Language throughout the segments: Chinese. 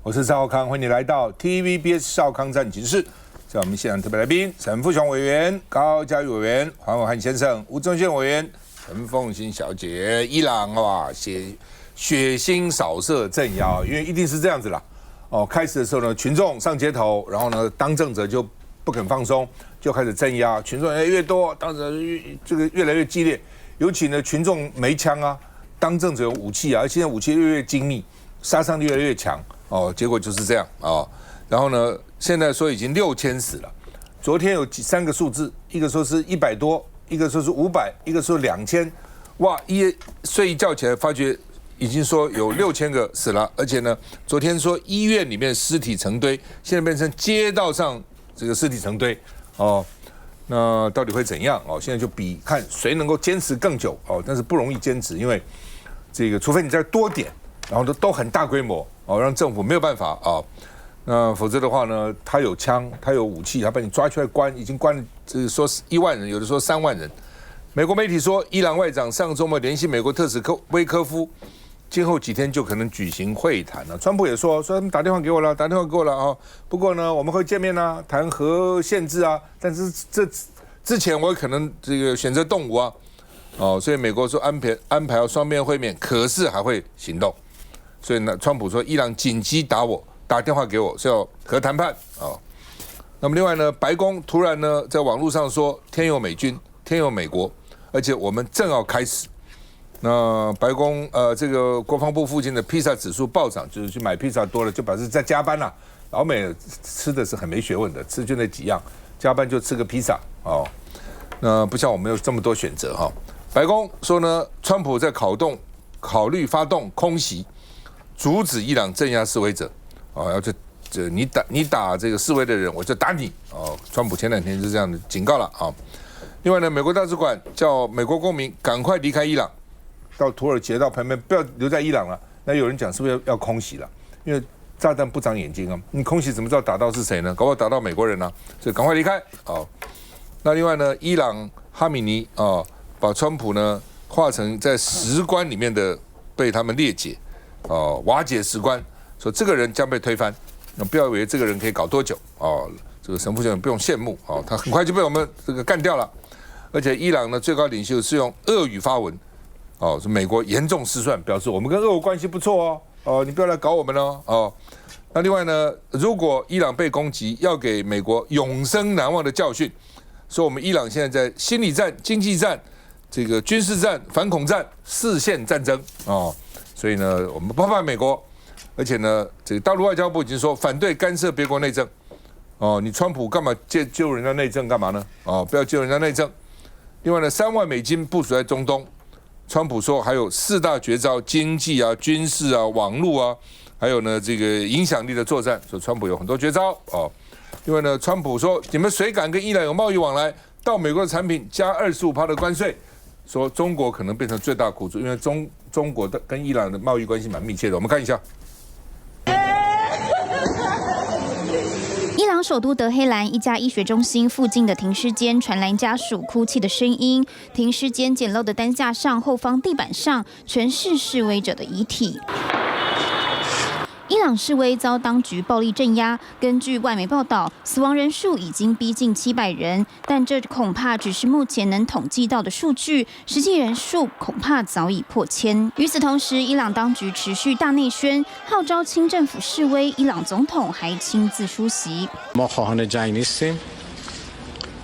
我是赵少康，欢迎你来到 TVBS 少康战情室。在我们现场特别来宾，沈富雄委员、高嘉瑜委员、黄伟汉先生、吴宗宪委员、陈凤馨小姐。伊朗哇，血腥扫射镇压，因为一定是这样子啦。哦，开始的时候呢，群众上街头，然后呢，当政者就不肯放松，就开始镇压，群众越多，当者越来越激烈。尤其呢，群众没枪啊，当政者有武器啊，而现在武器越来越精密，杀伤力越来越强。哦，结果就是这样哦。然后呢，现在说已经6000死了。昨天有3个数字，一个说是100多，一个说是500，一个说2000。哇，睡一觉起来发觉已经说有6000个死了，而且呢，昨天说医院里面尸体成堆，现在变成街道上这个尸体成堆。哦，那到底会怎样？哦，现在就比看谁能够坚持更久。哦，但是不容易坚持，因为这个除非你再多点，然后都很大规模，哦，让政府没有办法啊。那否则的话呢，他有枪，他有武器，他把你抓出来关，已经关了，说1万人，有的说3万人。美国媒体说，伊朗外长上周末联系美国特使威科夫，今后几天就可能举行会谈了。川普也说他们打电话给我了，打电话给我了啊。不过呢，我们会见面啊，谈核限制啊。但是这之前我可能这个选择动武啊，哦，所以美国说安排要双边会面，可是还会行动。所以呢，川普说伊朗紧急打电话给我，是要和谈判啊。那么另外呢，白宫突然呢在网络上说天有美军，天有美国，而且我们正要开始。那白宫这个国防部附近的披萨指数暴涨，就是去买披萨多了就表示在加班啦。老美吃的是很没学问的，吃就那几样，加班就吃个披萨哦。那不像我们有这么多选择哈。白宫说呢，川普在考虑发动空袭，阻止伊朗镇压示威者。哦，要你打这个示威的人，我就打你哦。川普前2天就这样的警告了啊。另外呢，美国大使馆叫美国公民赶快离开伊朗，到土耳其到旁边，不要留在伊朗了。那有人讲是不是要空袭了？因为炸弹不长眼睛啊，你空袭怎么知道打到是谁呢？搞不好打到美国人呢，所以赶快离开哦。那另外呢，伊朗哈米尼把川普呢化成在史官里面的被他们列解瓦解史官。说这个人将被推翻，那不要以为这个人可以搞多久哦。这个沈富雄不用羡慕哦，他很快就被我们这个干掉了。而且伊朗的最高领袖是用俄语发文，哦，是美国严重失算，表示我们跟俄国关系不错哦，哦，你不要来搞我们哦，哦。那另外呢，如果伊朗被攻击，要给美国永生难忘的教训，说我们伊朗现在在心理战、经济战、这个军事战、反恐战4线战争哦，所以呢，我们不怕美国。而且呢，这个大陆外交部已经说反对干涉别国内政，哦，你川普干嘛介入人家内政干嘛呢？哦，不要介入人家内政。另外呢，3万美金部署在中东，川普说还有4大绝招：经济啊、军事啊、网络啊，还有呢这个影响力的作战。说川普有很多绝招哦。另外呢，川普说你们谁敢跟伊朗有贸易往来，到美国的产品加25%的关税，说中国可能变成最大苦主，因为中国的跟伊朗的贸易关系蛮密切的。我们看一下。伊朗首都德黑兰一家医学中心附近的停尸间传来家属哭泣的声音。停尸间简陋的担架上，后方地板上全是示威者的遗体。伊朗示威遭当局暴力镇压，根据外媒报道，死亡人数已经逼近700人，但这恐怕只是目前能统计到的数据，实际人数恐怕早已破千。与此同时，伊朗当局持续大内宣，号召清政府示威，伊朗总统还亲自出席。ما خواهان جنگ نیستیم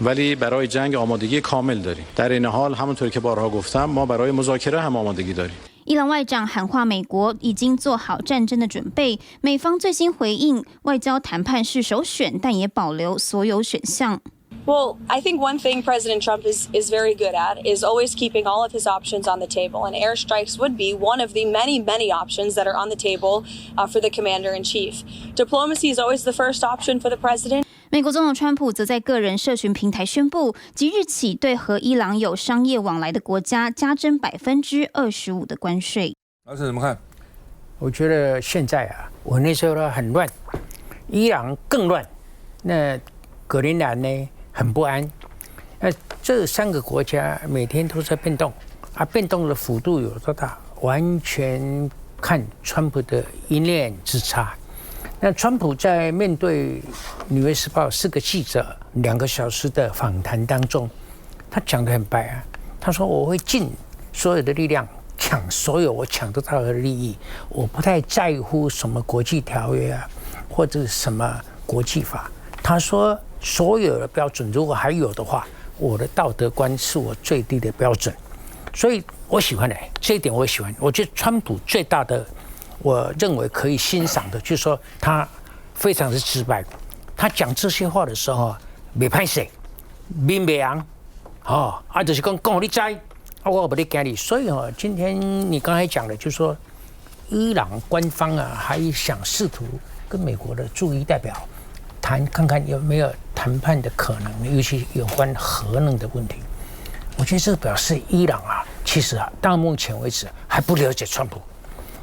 ولی برای جنگ آمادگی کامل داریم. در این حال همونطور که بارها گفتم ما برای مذاکره هم آمادگی داریم. 伊朗外长喊话美国已经做好战争的准备，美方最新回应，外交谈判是首选，但也保留所有选项。Well, I think one thing President Trump is very good at is always keeping all of his options on the table, and airstrikes would be one of the many options that are on the table for the commander-in-chief. Diplomacy is always the first option for the president. 美国总统川普则在个人社群平台宣布，即日起对和伊朗有商业往来的国家加征25%的关税。老师怎么看？我觉得现在我那时候呢很乱，伊朗更乱，那格陵兰呢很不安。那这3个国家每天都在变动，变动的幅度有多大？完全看川普的一念之差。那川普在面对《纽约时报》4个记者2个小时的访谈当中，他讲得很白啊，他说我会尽所有的力量抢所有我抢得到的利益，我不太在乎什么国际条约啊，或者什么国际法。他说所有的标准如果还有的话，我的道德观是我最低的标准。所以我喜欢这一点，我喜欢。我觉得川普最大的，我认为可以欣赏的，就是说他非常的直白。他讲这些话的时候，没拍谁，面不扬，就是讲你知，我不得给你。所以今天你刚才讲的，就是说，伊朗官方还想试图跟美国的驻伊代表谈，看看有没有谈判的可能，尤其有关核能的问题。我觉得这表示伊朗其实到目前为止还不了解川普。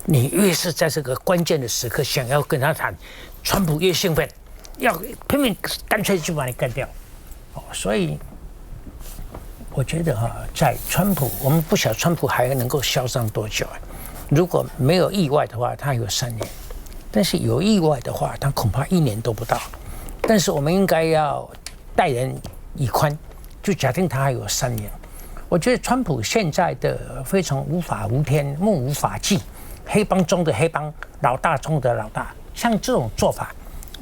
你越是在这个关键的时刻想要跟他谈，川普越兴奋，要拼命干脆就把你干掉。所以我觉得在川普，我们不晓得川普还能够嚣张多久。如果没有意外的话，他有3年；但是有意外的话，他恐怕1年都不到。但是我们应该要待人以宽，就假定他还有3年。我觉得川普现在的非常无法无天、目无法纪，黑帮中的黑帮，老大中的老大，像这种做法，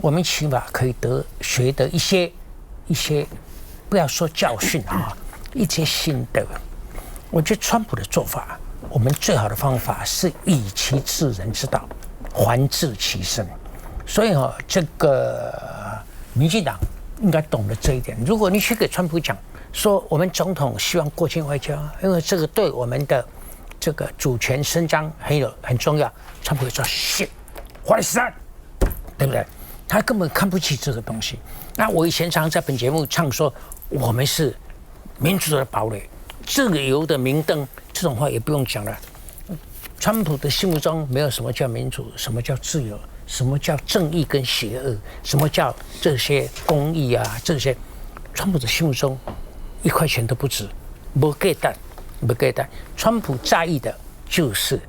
我们起码可以学得一些，不要说教训一些心得。我觉得川普的做法，我们最好的方法是以其治人之道，还治其身。所以这个民进党应该懂得这一点。如果你去给川普讲说我们总统希望过境外交，因为这个对我们的这个主权伸张很重要，川普会说 shit what is that， 对不对？他根本看不起这个东西。那我以前常在本节目唱说，我们是民主的堡垒，自由的明灯，这种话也不用讲了。川普的心目中没有什么叫民主，什么叫自由，什么叫正义跟邪恶，什么叫这些公义这些，川普的心目中1块钱都不值，不给蛋。川普在意的就是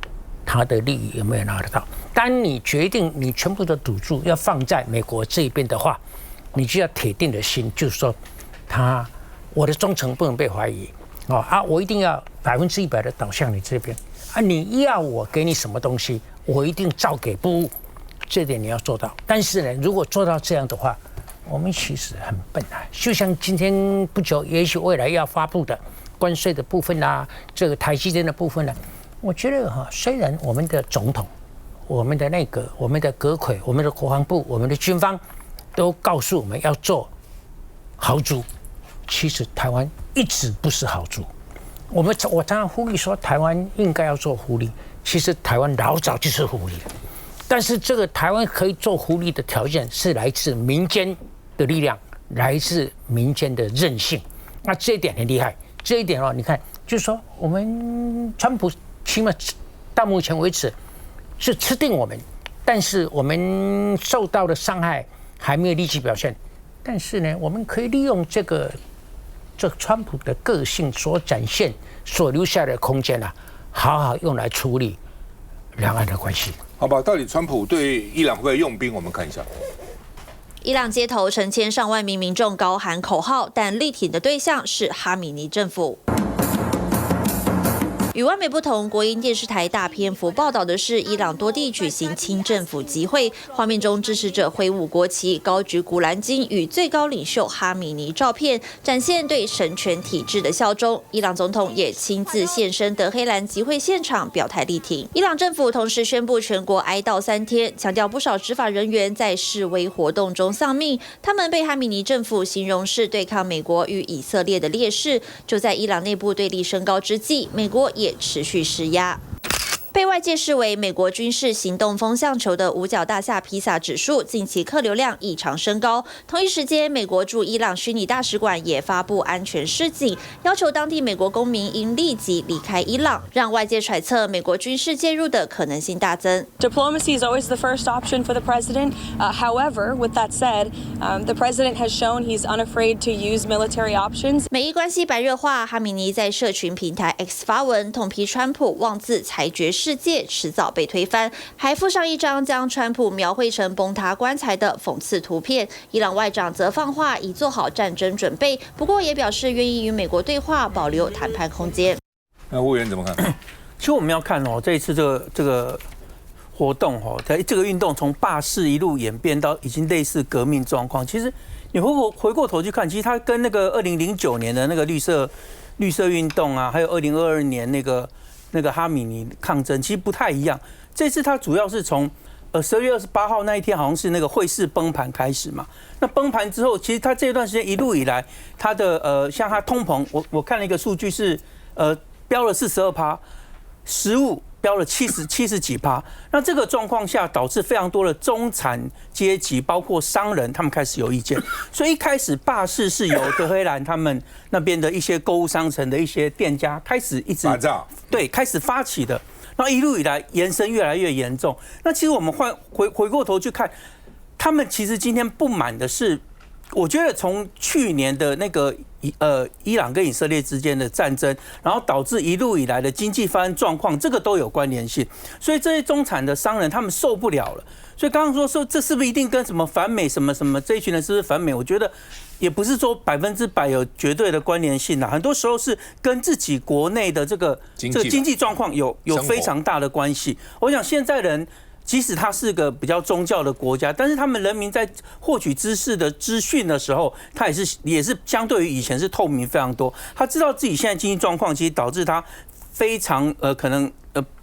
他的利益有没有拿得到。当你决定你全部的赌注要放在美国这一边的话，你就要铁定的心，就是说我的忠诚不能被怀疑我一定要100%的导向你这边你要我给你什么东西，我一定照给不误，这点你要做到。但是呢，如果做到这样的话，我们其实很笨就像今天不久，也许未来要发布的关税的部分这个台积电的部分我觉得虽然我们的总统、我们的内阁、我们的阁揆、我们的国防部、我们的军方都告诉我们要做豪猪，其实台湾一直不是豪猪。我常常呼吁说台湾应该要做狐狸，其实台湾老早就是狐狸了。但是这个台湾可以做狐狸的条件是来自民间的力量，来自民间的韧性。那这一点很厉害。这一点你看，就是说我们川普起码到目前为止是吃定我们，但是我们受到的伤害还没有立即表现。但是呢，我们可以利用这川普的个性所展现、所留下的空间好好用来处理两岸的关系。好吧，到底川普对伊朗会不会用兵？我们看一下。伊朗街头成千上万名民众高喊口号，但力挺的对象是哈米尼政府。与外媒不同，国营电视台大篇幅报道的是伊朗多地举行亲政府集会，画面中支持者挥舞国旗、高举古兰经与最高领袖哈米尼照片，展现对神权体制的效忠。伊朗总统也亲自现身德黑兰集会现场，表态力挺。伊朗政府同时宣布全国哀悼3天，强调不少执法人员在示威活动中丧命，他们被哈米尼政府形容是对抗美国与以色列的烈士。就在伊朗内部对立升高之际，美国也持续施压。被外界视为美国军事行动风向球的五角大厦披萨指数近期客流量异常升高。同一时间，美国驻伊朗虚拟大使馆也发布安全示警，要求当地美国公民应立即离开伊朗，让外界揣测美国军事介入的可能性大增。Diplomacy is always the first option for the president. However, with that said, the president has shown he's unafraid to use military options. 美伊关系白热化，哈米尼在社群平台 X 发文痛批川普妄自裁决事世界迟早被推翻，还附上一张将川普描绘成崩塌棺材的讽刺图片。伊朗外长则放话已做好战争准备，不过也表示愿意与美国对话，保留谈判空间。那委员怎么看？其实我们要看哦，这一次这个活动哦，这个运动从罢市一路演变到已经类似革命状况。其实你回过头去看，其实它跟那个2009年的那个绿色运动啊，还有2022年那个哈米尼抗争，其实不太一样。这次它主要是从12月28号那一天，好像是那个汇市崩盘开始嘛。那崩盘之后，其实它这段时间一路以来，它的像它通膨，我看了一个数据是飙了42%，食物飙了70几%。那这个状况下，导致非常多的中产阶级，包括商人，他们开始有意见。所以一开始罢市是由德黑兰他们那边的一些购物商城的一些店家开始一直开始发起的。然后一路以来延伸越来越严重。那其实我们回过头去看，他们其实今天不满的是，我觉得从去年的那个伊朗跟以色列之间的战争，然后导致一路以来的经济发展状况，这个都有关联性。所以这些中产的商人他们受不了了。所以刚刚说这是不是一定跟什么反美什么这一群人是不是反美？我觉得也不是说100%有绝对的关联性啦，很多时候是跟自己国内的这个经济状况有非常大的关系。我想现在人，即使他是个比较宗教的国家，但是他们人民在获取知识的资讯的时候，他也是相对于以前是透明非常多。他知道自己现在经济状况，其实导致他非常可能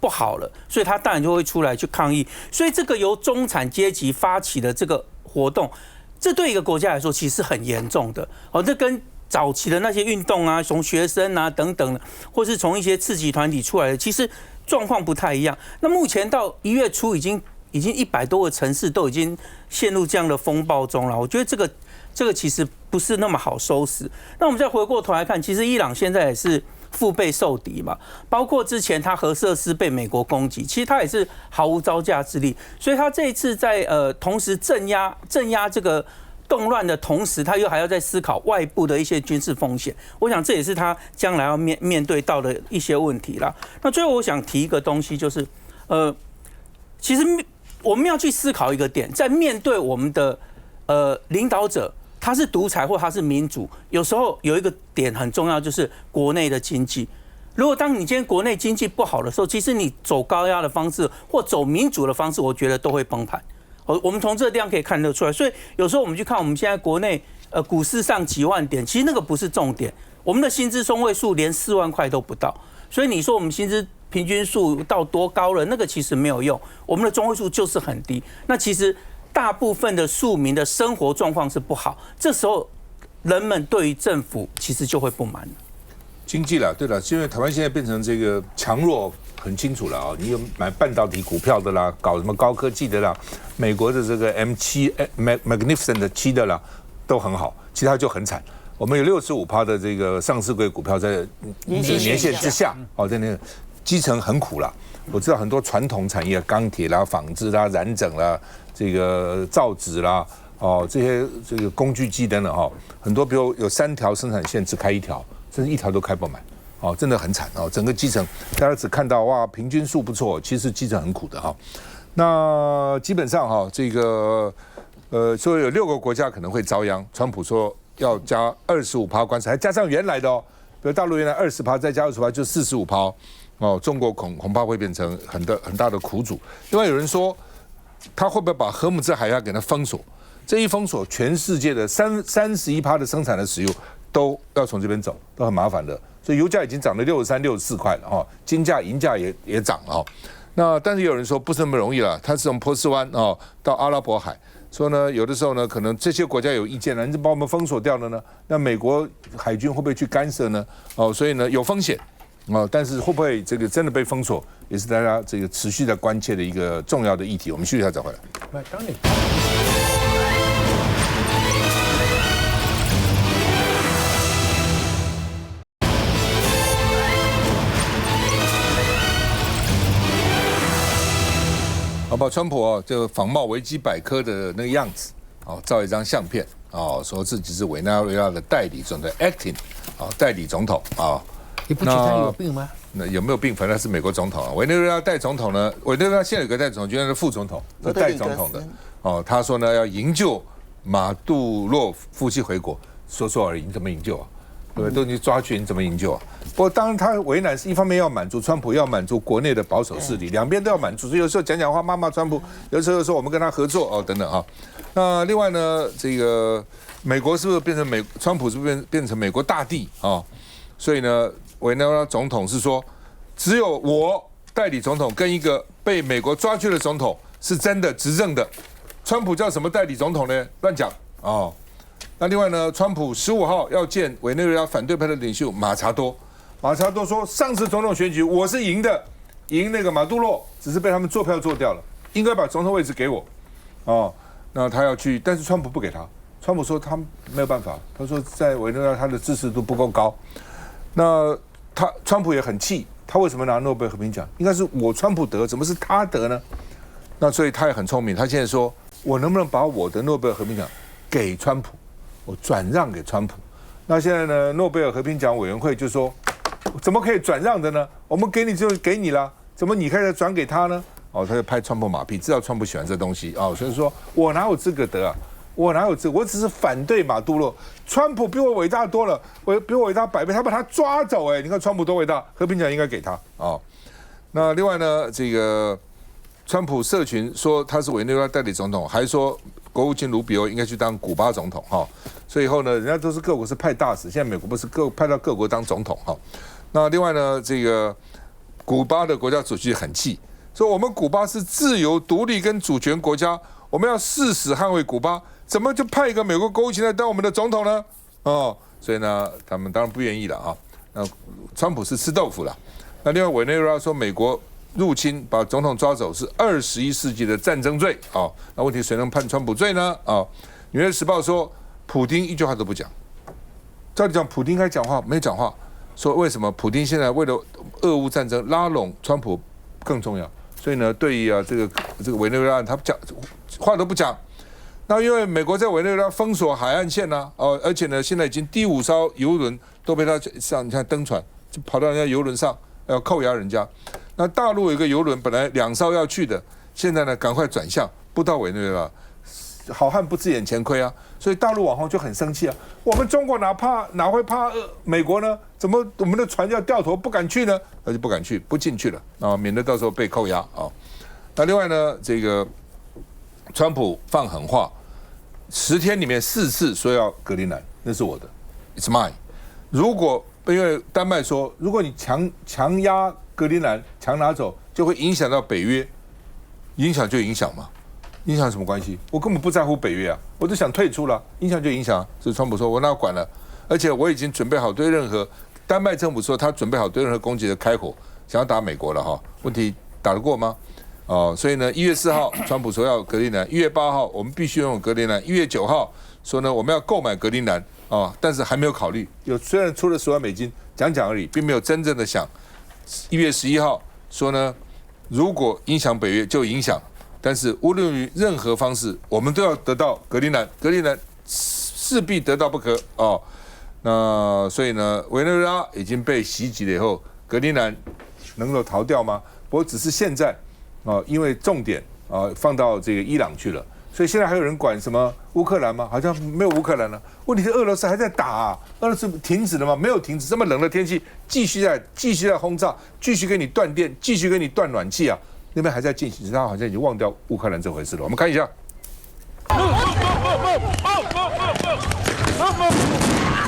不好了，所以他当然就会出来去抗议。所以这个由中产阶级发起的这个活动，这对一个国家来说其实是很严重的。这跟早期的那些运动啊，从学生啊等等，或是从一些刺激团体出来的，其实状况不太一样。那目前到1月初已经100多个城市都已经陷入这样的风暴中了。我觉得这个其实不是那么好收拾。那我们再回过头来看，其实伊朗现在也是腹背受敌嘛，包括之前他核设施被美国攻击，其实他也是毫无招架之力。所以他这一次在同时镇压这个动乱的同时，他又还要在思考外部的一些军事风险。我想这也是他将来要面对到的一些问题啦。那最后我想提一个东西，就是其实我们要去思考一个点，在面对我们的领导者，他是独裁或他是民主，有时候有一个点很重要，就是国内的经济。如果当你今天国内经济不好的时候，其实你走高压的方式或走民主的方式，我觉得都会崩盘。我们从这个地方可以看得出来。所以有时候我们去看我们现在国内股市上几万点，其实那个不是重点。我们的薪资中位数连4万块都不到，所以你说我们薪资平均数到多高了，那个其实没有用。我们的中位数就是很低。那其实大部分的庶民的生活状况是不好，这时候人们对于政府其实就会不满了。经济啦，对了，因为台湾现在变成这个强弱很清楚了啊，你有买半导体股票的啦，搞什么高科技的啦，美国的这个 M7 Magnificent 7的啦，都很好，其他就很惨。我们有65%的这个上市柜股票在年线之下，在那个基层很苦啦。我知道很多传统产业，钢铁啦、纺织啦、染整啦、这个造纸啦，这些这个工具机等等很多，比如有3条生产线只开1条，甚至1条都开不满，真的很惨整个基层大家只看到哇平均数不错，其实基层很苦的那基本上这个说有6个国家可能会遭殃，川普说要加25%关税，还加上原来的比如大陆原来20%，再加25%就45%中国恐怕会变成很大的苦主。另外有人说，他会不会把荷姆兹海峡给它封锁？这一封锁，全世界的31%的生产的石油都要从这边走，都很麻烦的。所以油价已经涨了63、64块了金价、银价也涨了那但是也有人说不是那么容易了，他是从波斯湾到阿拉伯海。说呢，有的时候呢，可能这些国家有意见了，你就把我们封锁掉了呢？那美国海军会不会去干涉呢？所以呢，有风险但是会不会这个真的被封锁，也是大家这个持续在关切的一个重要的议题。我们休息一下再回来。当然。把川普这个仿冒维基百科的那个样子照一张相片说自己是委内瑞拉的代理总统 acting 代理总统你不觉得他有病吗？那有没有病？反正是美国总统啊。委内瑞拉代总统呢，委内瑞拉现在有个代总统，就是副总统，那代总统的哦。他说呢，要营救马杜洛夫妻回国，说而已，你怎么营救啊？对不对？都你抓去，你怎么营救啊？不过当然他为难是一方面要满足川普，要满足国内的保守势力，两边都要满足。所以有时候讲话骂川普，有时候说我们跟他合作哦等等啊。那另外呢，这个美国是不是变成川普是不是变成美国大帝啊？所以呢，委内瑞拉总统是说，只有我代理总统跟一个被美国抓去的总统是真的执政的。川普叫什么代理总统呢？乱讲哦。那另外呢，川普15号要见委内瑞拉反对派的领袖马查多。马查多说，上次总统选举我是赢的，赢那个马杜洛，只是被他们做票做掉了，应该把总统位置给我。哦，那他要去，但是川普不给他。川普说他没有办法，他说在委内瑞拉他的支持度不够高。那川普也很气，他为什么拿诺贝尔和平奖？应该是我川普得，怎么是他得呢？那所以他也很聪明，他现在说，我能不能把我的诺贝尔和平奖给川普？我转让给川普。那现在呢，诺贝尔和平奖委员会就说，怎么可以转让的呢？我们给你就给你了，怎么你可以转给他呢？哦，他就拍川普马屁，知道川普喜欢这东西哦，所以说我哪有资格得啊？我哪有资格？我只是反对马杜洛，川普比我伟大多了，比我伟大100倍，他把他抓走，你看川普多伟大，和平奖应该给他哦。那另外呢，这个川普社群说他是委内瑞拉代理总统，还说国务卿卢比欧应该去当古巴总统哈，所以以后呢，人家都是各国是派大使，现在美国不是派到各国当总统哈。那另外呢，这个古巴的国家主席很气，说我们古巴是自由、独立跟主权国家，我们要誓死捍卫古巴，怎么就派一个美国国务卿来当我们的总统呢？哦，所以呢，他们当然不愿意了啊。那川普是吃豆腐了。那另外委内瑞拉说美国入侵把总统抓走是21世纪的战争罪啊，那问题谁能判川普罪呢？啊，《纽约时报》说普丁一句话都不讲，照理讲普丁应该讲话，没讲话，说为什么普丁现在为了俄乌战争拉拢川普更重要，所以呢，对于这个委内瑞拉他讲话都不讲。那因为美国在委内瑞拉封锁海岸线呢，而且呢，现在已经第5艘游轮都被他像你看登船就跑到人家游轮上要扣押人家。那大陆有一个游轮，本来2艘要去的，现在呢赶快转向，不到委内瑞拉，好汉不知眼前亏啊！所以大陆网红就很生气啊！我们中国哪会怕美国呢？怎么我们的船要掉头不敢去呢？那就不敢去，不进去了啊，免得到时候被扣押啊。那另外呢，这个川普放狠话，10天里面4次说要格陵兰，那是我的 ，It's mine。如果因为丹麦说，如果你强压格陵兰强拿走，就会影响到北约，影响就影响嘛，影响什么关系？我根本不在乎北约啊，我就想退出了，影响就影响。所以川普说，我哪管了？而且我已经准备好对任何丹麦政府说他准备好对任何攻击的开火，想要打美国了哈。问题打得过吗？所以呢，1月4号川普说要格陵兰，1月8号我们必须拥有格陵兰，1月9号说呢我们要购买格陵兰但是还没有考虑，虽然出了10万美金讲而已，并没有真正的想。1月11号说呢，如果影响北约就影响，但是无论于任何方式，我们都要得到格陵兰，格陵兰势必得到不可那所以呢，委内瑞拉已经被袭击了以后，格陵兰能够逃掉吗？不过只是现在因为重点放到这个伊朗去了，所以现在还有人管什么乌克兰吗？好像没有乌克兰了。问题是俄罗斯还在打俄罗斯停止了吗？没有停止，这么冷的天气继续在轰炸，继续给你断电，继续给你断暖气那边还在进行，他好像已经忘掉乌克兰这回事了。我们看一下。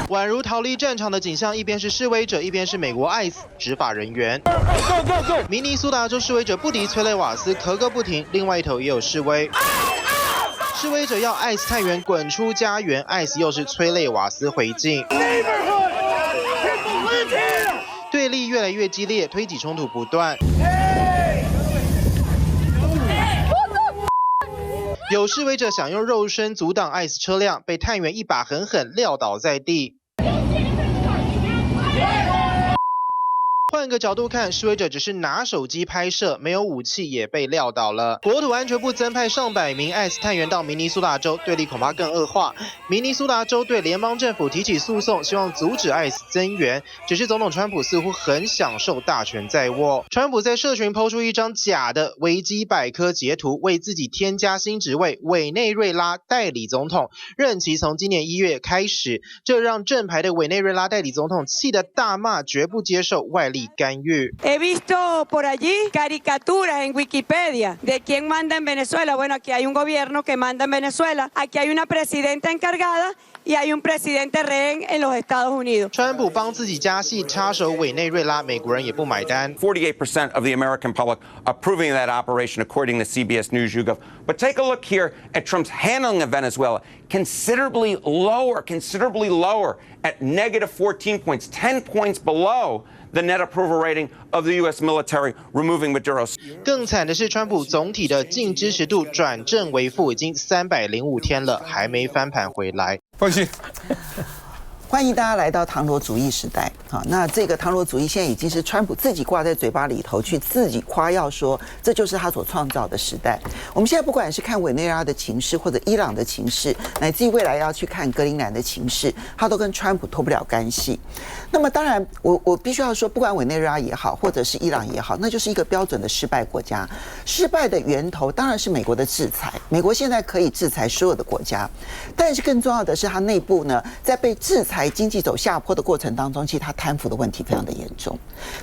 宛如逃离战场的景象，一边是示威者，一边是美国 ICE 执法人员。明尼苏达州示威者不敌催泪瓦斯，咳个不停，另外一头也有示威。示威者要 ICE 探员滚出家园 ，ICE 又是催泪瓦斯回敬。对立越来越激烈，推挤冲突不断。有示威者想用肉身阻挡 ICE 车辆，被探员一把狠狠撂倒在地。换个角度看，示威者只是拿手机拍摄，没有武器也被撂倒了。国土安全部增派上百名 ICE 探员到明尼苏达州，对立恐怕更恶化。明尼苏达州对联邦政府提起诉讼，希望阻止 ICE 增援。只是总统川普似乎很享受大权在握。川普在社群抛出一张假的维基百科截图，为自己添加新职位委内瑞拉代理总统，任期从今年1月开始。这让正牌的委内瑞拉代理总统气得大骂，绝不接受外力干预。He visto por allí caricaturas en Wikipedia de quién manda en Venezuela. Bueno, aquí hay un gobierno que manda en Venezuela. Aquí hay una presidenta encargada y hay un presidente rehén en los Estados Unidos. 川普帮自己加戏，插手委内瑞拉，美国人也不买单。48% of the American public approving that operation, according to CBS News YouGov. But take a look here at Trump's handling of Venezuela. Considerably lower at negative 14 points, 10 points below the net approval rating of the U.S. military removing Maduro. 更惨的是，川普总体的净支持度转正为负，已经305天了，还没翻盘回来。放心。欢迎大家来到唐罗主义时代。好，那这个唐罗主义现在已经是川普自己挂在嘴巴里头，去自己夸耀说这就是他所创造的时代。我们现在不管是看委内瑞拉的情势，或者伊朗的情势，乃至于未来要去看格陵兰的情势，他都跟川普脱不了干系。那么当然，我必须要说，不管委内瑞拉也好，或者是伊朗也好，那就是一个标准的失败国家。失败的源头当然是美国的制裁，美国现在可以制裁所有的国家，但是更重要的是，它内部呢，在被制裁经济走下坡的过程当中，其实它贪腐的问题非常的严重。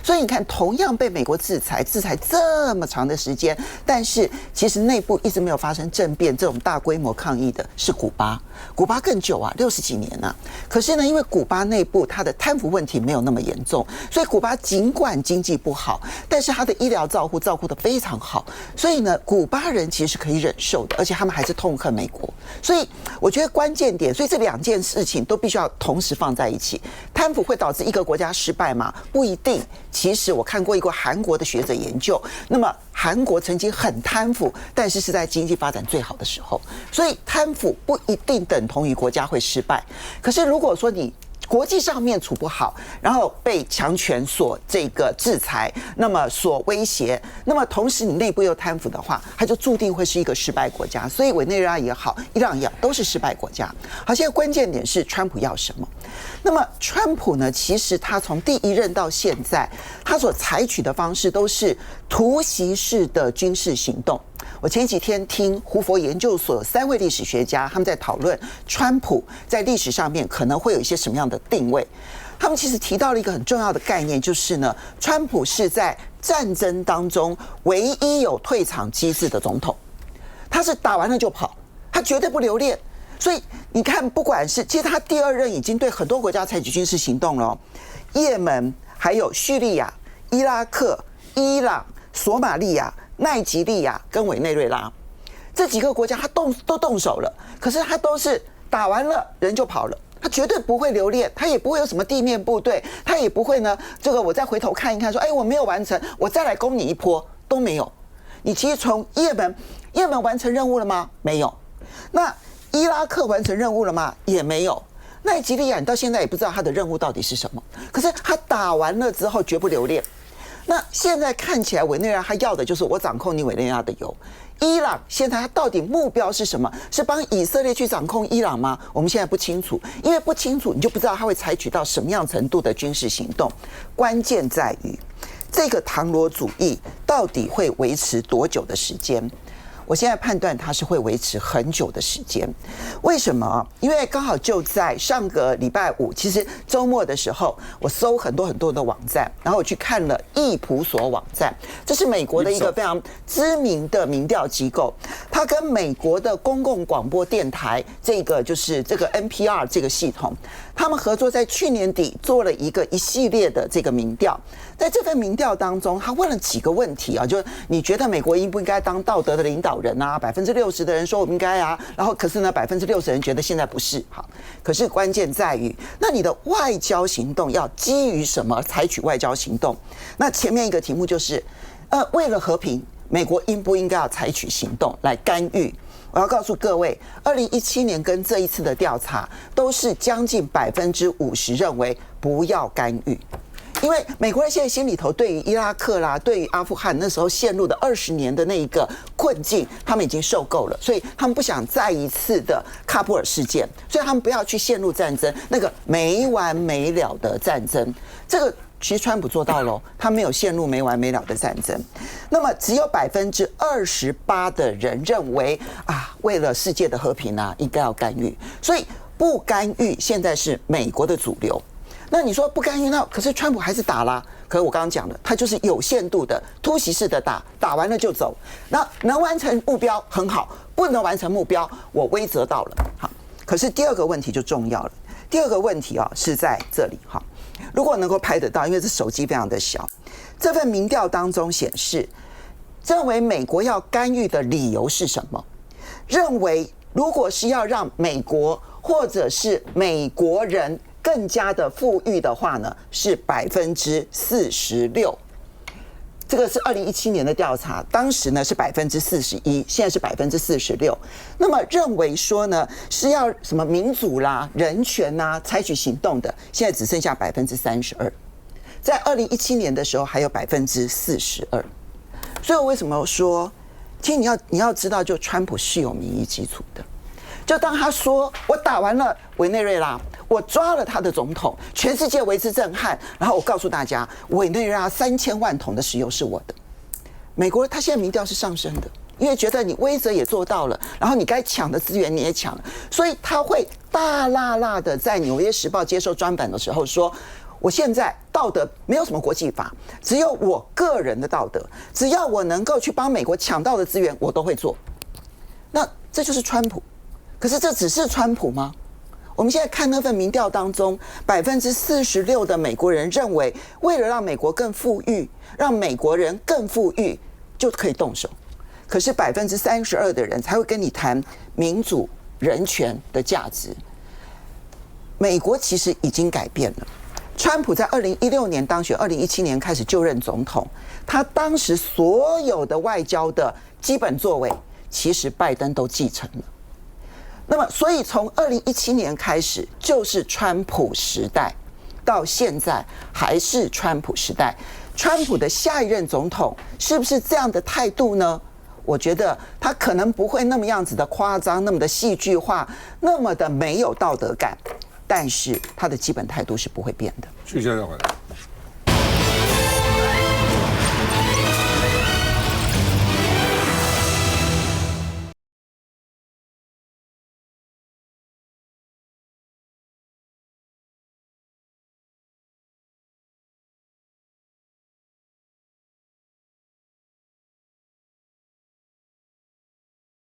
所以你看，同样被美国制裁这么长的时间，但是其实内部一直没有发生政变，这种大规模抗议的是古巴。古巴更久啊，60几年啊。可是呢，因为古巴内部它的贪腐问题没有那么严重，所以古巴尽管经济不好，但是它的医疗照护得非常好，所以呢，古巴人其实是可以忍受的，而且他们还是痛恨美国。所以我觉得关键点，所以这两件事情都必须要同时放在一起。贪腐会导致一个国家失败吗？不一定。其实我看过一个韩国的学者研究，那么韩国曾经很贪腐，但是是在经济发展最好的时候，所以贪腐不一定等同于国家会失败。可是如果说你国际上面处不好，然后被强权所这个制裁，那么所威胁，那么同时你内部又贪腐的话，它就注定会是一个失败国家。所以委内瑞拉也好，伊朗也好，都是失败国家。好，现在关键点是川普要什么？那么川普呢，其实他从第一任到现在，他所采取的方式都是突袭式的军事行动。我前几天听胡佛研究所3位历史学家他们在讨论川普在历史上面可能会有一些什么样的定位。他们其实提到了一个很重要的概念，就是呢，川普是在战争当中唯一有退场机制的总统，他是打完了就跑，他绝对不留恋。所以你看，不管是其实他第2任已经对很多国家采取军事行动了，也门、还有叙利亚、伊拉克、伊朗、索马利亚、奈及利亚跟委内瑞拉这几个国家，他都动手了，可是他都是打完了人就跑了，他绝对不会留恋，他也不会有什么地面部队，他也不会呢，这个我再回头看一看说，哎，我没有完成，我再来攻你一波，都没有。你其实从也门完成任务了吗？没有。那伊拉克完成任务了吗？也没有。奈及利亚你到现在也不知道他的任务到底是什么，可是他打完了之后绝不留恋。那现在看起来委内瑞拉他要的就是我掌控你委内瑞拉的油。伊朗现在他到底目标是什么？是帮以色列去掌控伊朗吗？我们现在不清楚，因为不清楚你就不知道他会采取到什么样程度的军事行动。关键在于这个唐罗主义到底会维持多久的时间？我现在判断它是会维持很久的时间。为什么？因为刚好就在上个礼拜五，其实周末的时候，我搜很多的网站，然后我去看了易普所网站，这是美国的一个非常知名的民调机构，它跟美国的公共广播电台这个就是这个 NPR 这个系统，他们合作在去年底做了一系列的这个民调。在这份民调当中，他问了几个问题啊，就是你觉得美国应不应该当道德的领导人啊？60%的人说我们应该啊，然后可是呢，60%人觉得现在不是。好，可是关键在于，那你的外交行动要基于什么采取外交行动？那前面一个题目就是，为了和平，美国应不应该要采取行动来干预？我要告诉各位，2017年跟这一次的调查都是将近50%认为不要干预。因为美国人现在心里头对于伊拉克啦、对于阿富汗那时候陷入的20年的那一个困境，他们已经受够了，所以他们不想再一次的喀布尔事件，所以他们不要去陷入战争，那个没完没了的战争。这个其实川普做到了，他没有陷入没完没了的战争。那么只有28%的人认为啊，为了世界的和平啊，应该要干预，所以不干预现在是美国的主流。那你说不干预，那可是川普还是打啦。可是我刚刚讲了，他就是有限度的突袭式的打，打完了就走。那能完成目标很好，不能完成目标，我威慑到了。好，可是第二个问题就重要了。第二个问题啊是在这里哈，如果能够拍得到，因为这手机非常的小，这份民调当中显示，认为美国要干预的理由是什么？认为如果是要让美国或者是美国人更加的富裕的话呢，是46%。这个是2017年的调查，当时呢是41%，现在是46%。那么认为说呢是要什么民主啦、人权啦采取行动的，现在只剩下32%。在2017年的时候还有42%。所以我为什么说，其实你要知道，就川普是有民意基础的。就当他说我打完了委内瑞拉，我抓了他的总统，全世界为之震撼，然后我告诉大家，委内瑞拉3000万桶的石油是我的。美国他现在民调是上升的，因为觉得你威慑也做到了，然后你该抢的资源你也抢了，所以他会大辣辣的在《纽约时报》接受专访的时候说，我现在道德没有什么国际法，只有我个人的道德，只要我能够去帮美国抢到的资源，我都会做。那这就是川普。可是这只是川普吗？我们现在看那份民调当中，46%的美国人认为，为了让美国更富裕，让美国人更富裕，就可以动手。可是32%的人才会跟你谈民主、人权的价值。美国其实已经改变了。川普在2016年当选，2017年开始就任总统，他当时所有的外交的基本作为，其实拜登都继承了。那么，所以从2017年开始就是川普时代，到现在还是川普时代。川普的下一任总统是不是这样的态度呢？我觉得他可能不会那么样子的夸张，那么的戏剧化，那么的没有道德感，但是他的基本态度是不会变的。谢谢。